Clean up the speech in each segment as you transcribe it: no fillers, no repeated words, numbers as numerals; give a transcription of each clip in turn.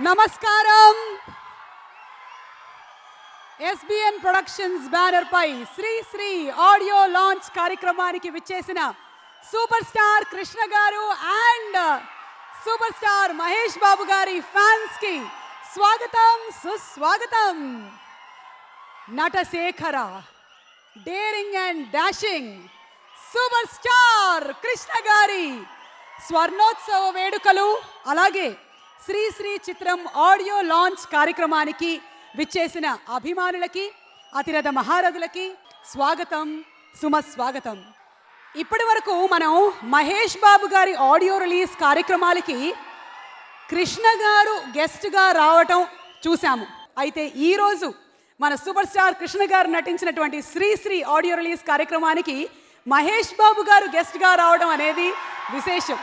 నమస్కారం. SBN productions banner పై Shri audio launch కార్యక్రమానికి విచ్చేసిన సూపర్ స్టార్ కృష్ణ గారు and super star Mahesh Babu గారి ఫ్యాన్స్ కి స్వాగతం, సుస్వాగతం. Natasekhara, daring and dashing super star Krishna గారి స్వర్ణోత్సవ వేడుకలు, అలాగే శ్రీ చిత్రం ఆడియో లాంచ్ కార్యక్రమానికి విచ్చేసిన అభిమానులకి, అతిరథ మహారథులకి స్వాగతం, సుమస్వాగతం. ఇప్పటి వరకు మనం మహేష్ బాబు గారి ఆడియో రిలీజ్ కార్యక్రమాలకి కృష్ణ గారు గెస్ట్గా రావటం చూసాము. అయితే ఈరోజు మన సూపర్ స్టార్ కృష్ణ గారు నటించినటువంటి శ్రీ ఆడియో రిలీజ్ కార్యక్రమానికి మహేష్ బాబు గారు గెస్ట్గా రావడం అనేది విశేషం.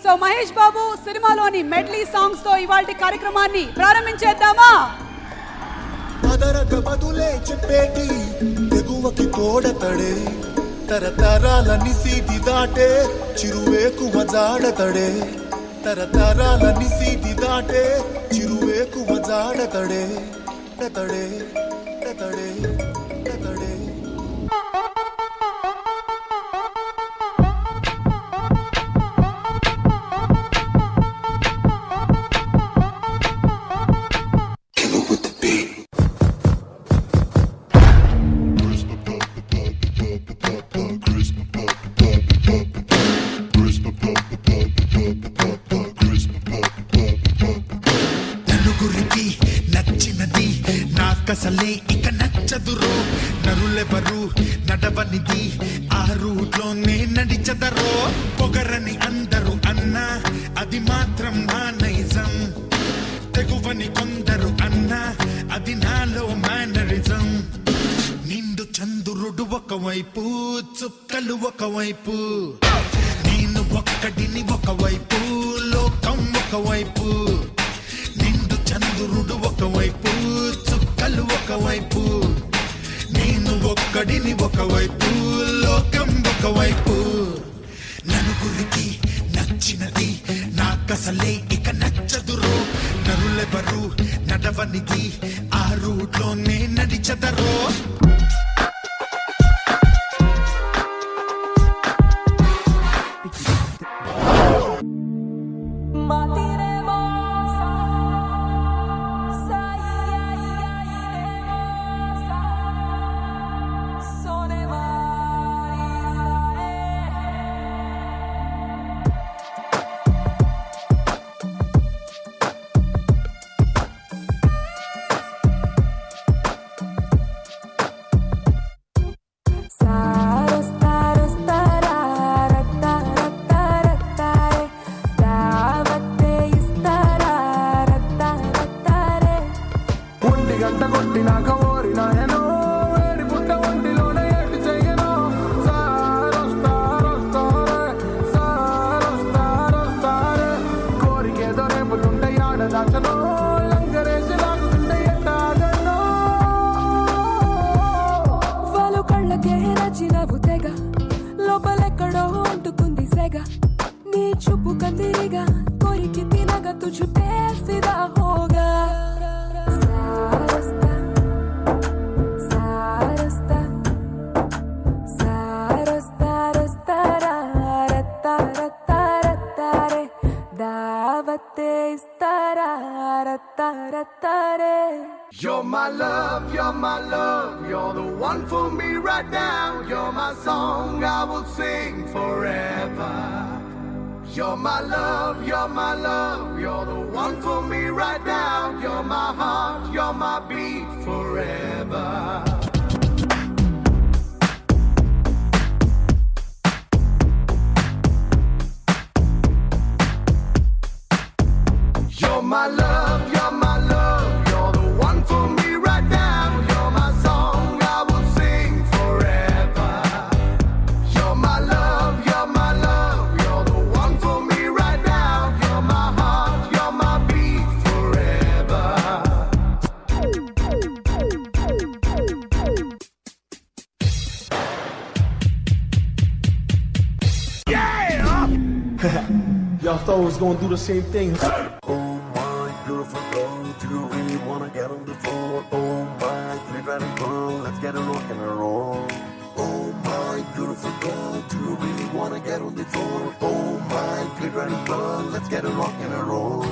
సో మహేష్ బాబు సినిమాలోని మెడ్లీ సాంగ్స్ తో ఇవాల్టి కార్యక్రమాన్ని ప్రారంభించేద్దామా? బదులే చెప్పేటి తెగువకి తోడతడే, తరతరాలని సీది దాటే చిరువేకువ జాడతడే, తరతరాలని సీది దాటే చిరువేకువ జాడతడే, తడే తడే తడే. నచ్చినది నాకసలే ఇక నచ్చదురో, నరులెవరు నడవనిది ఆ రూట్లోనే నడిచదరో. పొగరని అందరూ అన్నా అది మాత్రం నా నైజం, తెగువని కొందరు అన్నా అది నాలో మేనరిజం. నిండు చంద్రుడు ఒకవైపు, చుక్కలు ఒకవైపు, నేను ఒక్కడిని ఒకవైపు, లోకం ఒకవైపు. నిండు చంద్రుడు ఒకవైపు, చుక్కలు ఒకవైపు, నేను ఒక్కడిని ఒకవైపు, లోకం ఒకవైపు. నలుగురికి నచ్చినది నాకసలే ఇక నచ్చదురో, నరులెవరు నడవనిది ఆ రూట్లోనే నడిచదరో. వాళ్ళు కళ్ళకే నచ్చినవు తెగ, లోపలెక్కడో అంటుకుంది సెగ. నీ చూపు కందిరిగా కోరికి తినగా తుझ पे फिदा होगा. You're my love, you're my love, you're the one for me right now. You're my song, I will sing forever. You're my love, you're my love, you're the one for me right now. You're my heart, you're my beat forever. You're my love, you're my love, you're the one for me right now. You're my song, I will sing forever. You're my love, you're my love, you're the one for me right now. You're my heart, you're my beat forever. Yeah! Y'all thought we was gonna do the same thing. Oh my you really wanna get on the floor? Oh my pretty girl, let's get a rock and a roll. Oh my beautiful girl, do you really wanna get on the floor? Oh my pretty girl, let's get a rock and a roll.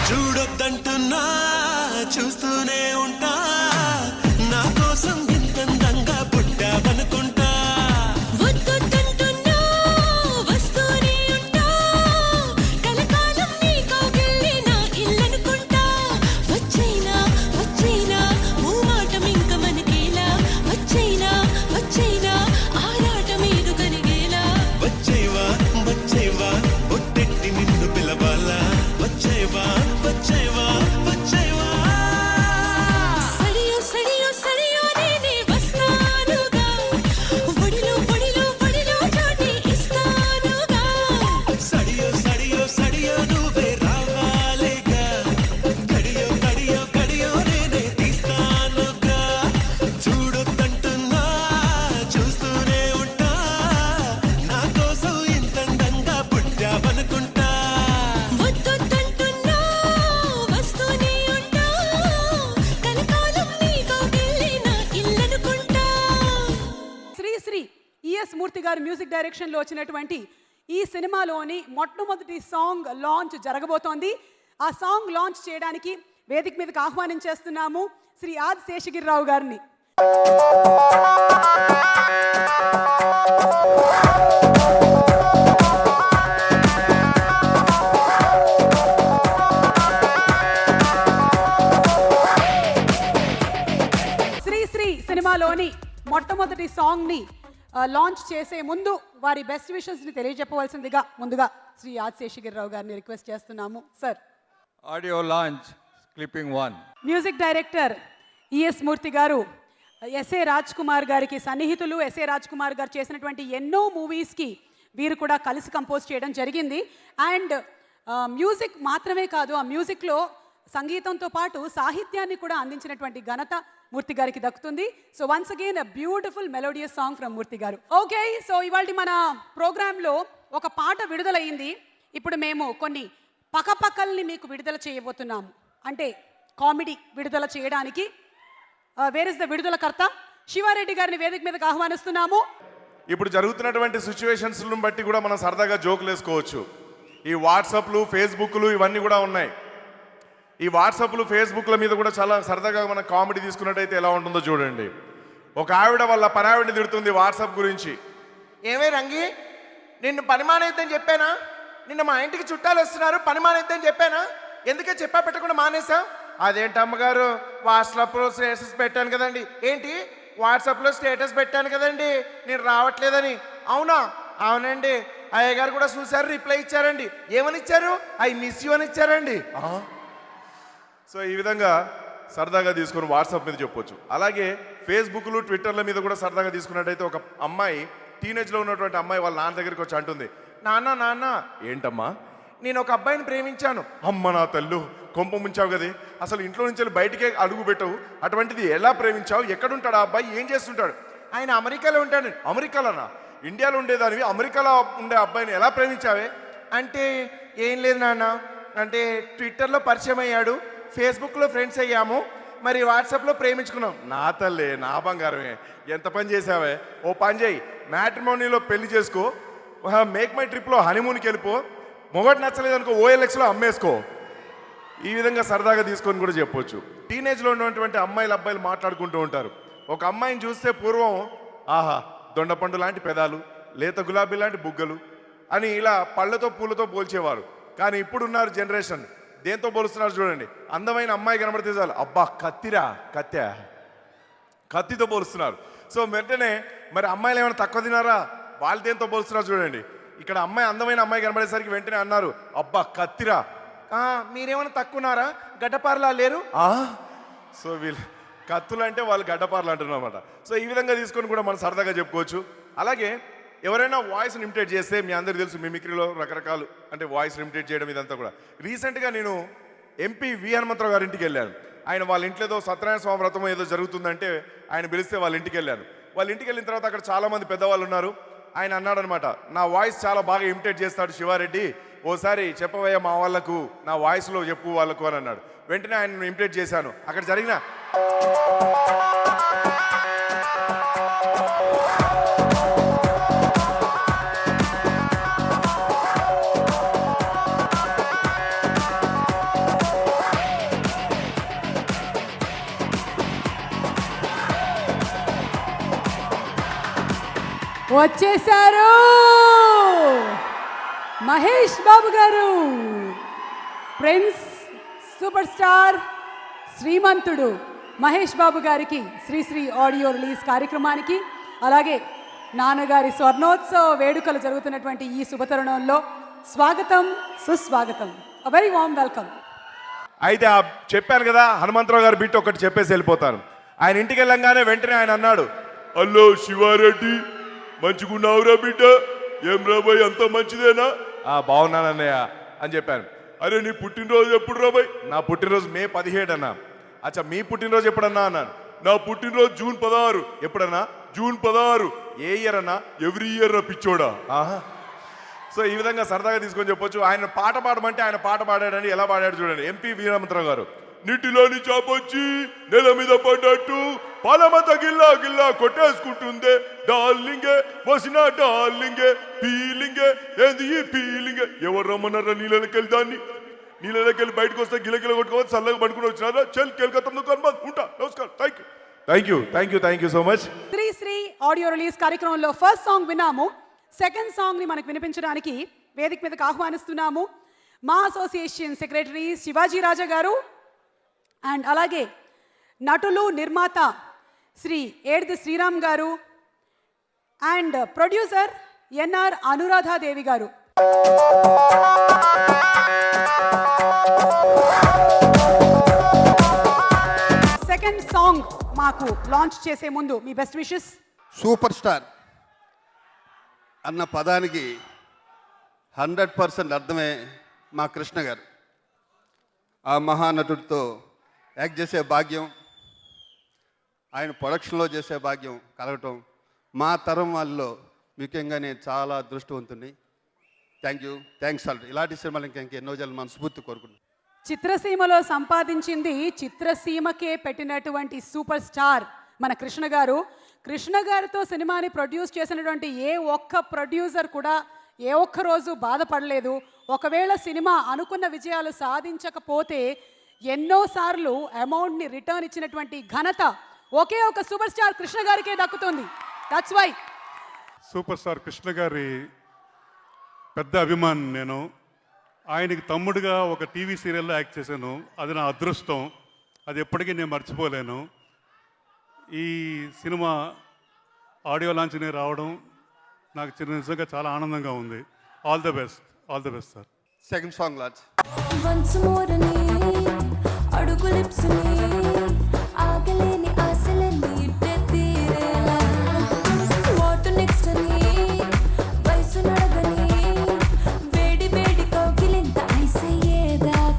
చూడొద్దంటున్నా చూస్తూనే ఉంటా నా కోసం ఇంతందంగా పుట్టావనుకుంటా వద్దొద్దంటున్నా వస్తూనే ఉంటా కలకాలం నీ కౌగిళ్ళే నా ఇల్లనుకుంటా వచ్చైనా వచ్చైనా మూమాటం ఇంక మనకేలా వచ్చైనా వచ్చైనా ఆరాటం ఏదో కరిగేలా వచ్చేవా వచ్చేవా ఒట్టెట్టి నిన్ను పిలవాలా వచ్చేవా వచ్చేవా వచ్చేవా సడియో సడియో సడియో నేనే వస్తానుగా ఒడిలో ఒడిలో ఒడిలో చోటి ఇస్తానుగా సడియో సడియో సడియో నువ్వే రావాలిగా గడియో గడియో గడియో నేనే తీస్తానుగా చూడొద్దంటున్నా చూస్తూనే ఉంటా నా కోసం ఇంతందంగా పుట్టావనుకుంటా వద్దొద్దంటున్నా వస్తూనే ఉంటా కలకాలం నీ కౌగిళ్ళే నా ఇల్లనుకుంటా శ్రీ శ్రీ ఈఎస్ మూర్తి గారి మ్యూజిక్ డైరెక్షన్లో వచ్చినటువంటి ఈ సినిమాలోని మొట్టమొదటి సాంగ్ లాంచ్ జరగబోతోంది. ఆ సాంగ్ లాంచ్ చేయడానికి వేదిక మీదకి ఆహ్వానించేస్తున్నాము శ్రీ ఆది శేషగిరిరావు గారిని. శ్రీ శ్రీ సినిమాలోని మొట్టమొదటి సాంగ్ని లాంచ్ చేసే ముందు వారి బెస్ట్ విషెస్ని తెలియజెప్పవలసిందిగా ముందుగా శ్రీ ఆది శేషగిరిరావు గారిని రిక్వెస్ట్ చేస్తున్నాము. Sir, audio launch clipping 1. Music director E S Murthy గారు ఎస్ఏ రాజ్ కుమార్ గారికి సన్నిహితులు. ఎస్ఏ రాజ్ కుమార్ గారు చేసినటువంటి ఎన్నో మూవీస్కి వీరు కూడా కలిసి కంపోజ్ చేయడం జరిగింది. అండ్ మ్యూజిక్ మాత్రమే కాదు, ఆ మ్యూజిక్లో సంగీతంతో పాటు సాహిత్యాన్ని కూడా అందించినటువంటి ఘనత మూర్తి గారికి దక్కుతుంది. So once again a beautiful melodious song from Murthy గారు. ఓకే, సో ఇవాళ మన ప్రోగ్రాంలో ఒక పాట విడుదలయ్యింది. ఇప్పుడు మేము కొన్ని పకపకల్ని మీకు విడుదల చేయబోతున్నాము. అంటే కామెడీ విడుదల చేయడానికి వేర్ ఇస్ ద విడుదలకర్త శివారెడ్డి గారిని వేదిక మీదకి ఆహ్వానిస్తున్నాము. ఇప్పుడు జరుగుతున్నటువంటి సిచ్యువేషన్స్ను బట్టి కూడా మనం సరదాగా జోకులు వేసుకోవచ్చు. ఈ వాట్సాప్లు ఫేస్బుక్లు ఇవన్నీ కూడా ఉన్నాయి. ఈ వాట్సాప్లు ఫేస్బుక్ల మీద కూడా చాలా సరదాగా మనం కామెడీ తీసుకున్నట్టయితే ఎలా ఉంటుందో చూడండి. ఒక ఆవిడ వాళ్ళ పనావిడిని తిడుతుంది వాట్సాప్ గురించి. ఏమే రంగి, నిన్ను పని మానేద్దని చెప్పానా? నిన్న మా ఇంటికి చుట్టాలు వస్తున్నారు, పని మానేద్దని చెప్పానా? ఎందుకే చెప్పా పెట్టకుండా మానేసా? అదేంటి అమ్మగారు, వాట్సాప్లో స్టేటస్ పెట్టాను కదండి. ఏంటి వాట్సాప్లో స్టేటస్ పెట్టాను కదండి నేను రావట్లేదని. అవునా? అవునండి. అయ్య గారు కూడా చూశారు, రిప్లై ఇచ్చారండి. ఏమని ఇచ్చారు? ఐ మిస్ యూ అని ఇచ్చారండి. సో ఈ విధంగా సరదాగా తీసుకొని వాట్సాప్ మీద చెప్పొచ్చు. అలాగే ఫేస్బుక్లు ట్విట్టర్ల మీద కూడా సరదాగా తీసుకున్నట్టయితే ఒక అమ్మాయి, టీనేజ్లో ఉన్నటువంటి అమ్మాయి వాళ్ళ నాన్న దగ్గరికి వచ్చి అంటుంది, నాన్న నాన్న. ఏంటమ్మా? నేను ఒక అబ్బాయిని ప్రేమించాను. అమ్మ నా తల్లు, కొంప ముంచావు కదే, అసలు ఇంట్లో నుంచి వెళ్ళి బయటికే అడుగు పెట్టవు, అటువంటిది ఎలా ప్రేమించావు? ఎక్కడుంటాడు ఆ అబ్బాయి? ఏం చేస్తుంటాడు? ఆయన అమెరికాలో ఉంటాడు. అమెరికాలోనా? ఇండియాలో ఉండేదానివి అమెరికాలో ఉండే అబ్బాయిని ఎలా ప్రేమించావే? అంటే ఏం లేదు నాన్న, అంటే ట్విట్టర్లో పరిచయం అయ్యాడు, ఫేస్బుక్లో ఫ్రెండ్స్ అయ్యాము, మరి వాట్సాప్లో ప్రేమించుకున్నాం. నా తల్లే, నా బంగారమే, ఎంత పని చేసావే. ఓ పని చేయి, మ్యాట్రిమోనీలో పెళ్లి చేసుకో, మేక్ మై ట్రిప్లో హనీమూన్కి వెళ్ళిపో, మొగటి నచ్చలేదనుకో OLXలో అమ్మేసుకో. ఈ విధంగా సరదాగా తీసుకొని కూడా చెప్పొచ్చు. టీనేజ్లో ఉన్నటువంటి అమ్మాయిలు అబ్బాయిలు మాట్లాడుకుంటూ ఉంటారు. ఒక అమ్మాయిని చూస్తే పూర్వం ఆహా దొండపండు లాంటి పెదాలు, లేత గులాబీ లాంటి బుగ్గలు అని ఇలా పళ్ళతో పూలతో పోల్చేవారు. కానీ ఇప్పుడున్నారు జనరేషన్ దేంతో పోలుస్తున్నారు చూడండి. అందమైన అమ్మాయి కనబడితే చాలు, అబ్బా కత్తిరా, కత్తితో పోలుస్తున్నారు. సో వెంటనే మరి అమ్మాయిలు ఏమైనా తక్కువ తినారా? వాళ్ళు దేంతో పోలుస్తున్నారు చూడండి. ఇక్కడ అమ్మాయి, అందమైన అమ్మాయి కనబడేసరికి వెంటనే అన్నారు, అబ్బా కత్తిరా. మీరేమైనా తక్కువన్నారా? గడ్డపారలా లేరు? సో వీళ్ళు కత్తులు అంటే వాళ్ళు గడ్డపారలు అంటున్నమాట. సో ఈ విధంగా తీసుకొని కూడా మనం సరదాగా చెప్పుకోవచ్చు. అలాగే ఎవరైనా వాయిస్ని ఇమిటేట్ చేస్తే, మీ అందరికీ తెలుసు మిమిక్రీలో రకరకాలు, అంటే వాయిస్ ఇమిటేట్ చేయడం ఇదంతా కూడా. రీసెంట్గా నేను ఎంపీ వి హనుమంతరావు గారి ఇంటికి వెళ్ళాను. ఆయన వాళ్ళ ఇంట్లో ఏదో సత్యనారాయణ స్వామి వ్రతం ఏదో జరుగుతుందంటే ఆయన పిలిస్తే వాళ్ళ ఇంటికి వెళ్ళాను. వాళ్ళ ఇంటికి వెళ్ళిన తర్వాత అక్కడ చాలామంది పెద్దవాళ్ళు ఉన్నారు. ఆయన అన్నాడనమాట, నా వాయిస్ చాలా బాగా ఇమిటేట్ చేస్తాడు శివారెడ్డి, ఓసారి చెప్పవయ్యా మా వాళ్ళకు, నా వాయిస్లో చెప్పు వాళ్ళకు అని అన్నాడు. వెంటనే ఆయన ఇమిటేట్ చేశాను. అక్కడ జరిగిన వచ్చేశారు మహేష్ బాబు గారు, ప్రిన్స్, సూపర్ స్టార్, శ్రీమంతుడు మహేష్ బాబు గారికి శ్రీశ్రీ ఆడియో రిలీజ్ కార్యక్రమానికి, అలాగే నాన్నగారి స్వర్ణోత్సవ వేడుకలు జరుగుతున్నటువంటి ఈ శుభతరుణంలో స్వాగతం, సుస్వాగతం, వెరీ వామ్ వెల్కమ్. అయితే చెప్పాను కదా హనుమంతరావు గారు బిట్ ఒకటి చెప్పేసి వెళ్ళిపోతాను. ఆయన ఇంటికి వెళ్ళంగానే వెంటనే ఆయన అన్నాడు, హలో శివారెడ్డి, మంచిగున్నావురా బిడ్డ, ఏం రాబాయ్ అంత మంచిదేనా? బాగున్నానన్నయ్య అని చెప్పాను. అరే నీ పుట్టినరోజు ఎప్పుడు రాబాయ్? నా పుట్టినరోజు మే 17 అన్నా. అచ్చా మీ పుట్టినరోజు ఎప్పుడన్నా అన్నాను. నా పుట్టినరోజు జూన్ 16. ఎప్పుడన్నా? జూన్ 16. ఏ ఇయర్ అన్నా? ఎవ్రీ ఇయర్ రా పిచ్చోడా. సో ఈ విధంగా సరదాగా తీసుకొని చెప్పొచ్చు. ఆయన పాట పాడమంటే ఆయన పాట పాడాడని ఎలా పాడాడు చూడండి. ఎంపీ వి హనుమంతరావు గారు, నీటిలోని చాపొచ్చి నెల మీద పడ్డట్టు పాలమత గిల్లా గిల్లా కొట్టేసుకుంటుందే, డార్లింగే వసిన డార్లింగే, ఫీలింగే ఏంది ఈ ఫీలింగే, ఎవరు రమ్మన్నారా నీళ్ళకి వెళ్ళి, దాన్ని నీళ్ళకి వెళ్ళి బయటకు వస్తే గిలగిల కొట్టుకోవచ్చు, చల్లగా పడుకుని వచ్చినారా, చెల్ కేల్కత్తంలో కనుమత్ ఉంటా. నమస్కారం, thank you so much. Sri audio release కార్యక్రమంలో ఫస్ట్ సాంగ్ విన్నాము. సెకండ్ సాంగ్ ని మనకు వినిపించడానికి వేదిక మీదకి ఆహ్వానిస్తున్నాము మా అసోసియేషన్ సెక్రటరీ శివాజీ రాజా గారు, అండ్ అలాగే నటులు, నిర్మాత శ్రీ ఏడిది శ్రీరామ్ గారు, అండ్ ప్రొడ్యూసర్ ఎన్ఆర్ అనురాధాదేవి గారు. సెకండ్ సాంగ్ మాకు లాంచ్ చేసే ముందు మీ బెస్ట్ విషెస్. సూపర్ స్టార్ అన్న పదానికి 100% అర్థమే మా కృష్ణ గారు. ఆ మహానటుడితో యాక్ట్ చేసే భాగ్యం, ఆయన ప్రొడక్షన్లో చేసే భాగ్యం కలగటం మా తరం వాళ్ళలో ముఖ్యంగా నేను చాలా అదృష్టవంతుని. Thanks all. ఇలాంటి సినిమాలు ఇంకెన్నో జనాలు మనస్ఫూర్తి కోరుకుంటున్నాను. చిత్రసీమలో సంపాదించింది చిత్రసీమకే పెట్టినటువంటి సూపర్ స్టార్ మన కృష్ణ గారు. కృష్ణ గారితో సినిమాని ప్రొడ్యూస్ చేసినటువంటి ఏ ఒక్క ప్రొడ్యూసర్ కూడా ఏ ఒక్క రోజు బాధపడలేదు. ఒకవేళ సినిమా అనుకున్న విజయాలు సాధించకపోతే ఎన్నోసార్లు అమౌంట్ని రిటర్న్ ఇచ్చినటువంటి ఘనత ఒకే ఒక సూపర్ స్టార్ కృష్ణ గారికే దక్కుతుంది. That's why super star Krishna గారి పెద్ద అభిమాని నేను. ఆయనకి తమ్ముడుగా ఒక టీవీ సీరియల్లో యాక్ట్ చేశాను. అది నా అదృష్టం, అది ఎప్పటికీ నేను మర్చిపోలేను. ఈ సినిమా ఆడియో లాంచ్ని రావడం నాకు నిజంగా చాలా ఆనందంగా ఉంది. All the best sir. Second song launch. Once more అని అడుగు లిప్స్ ని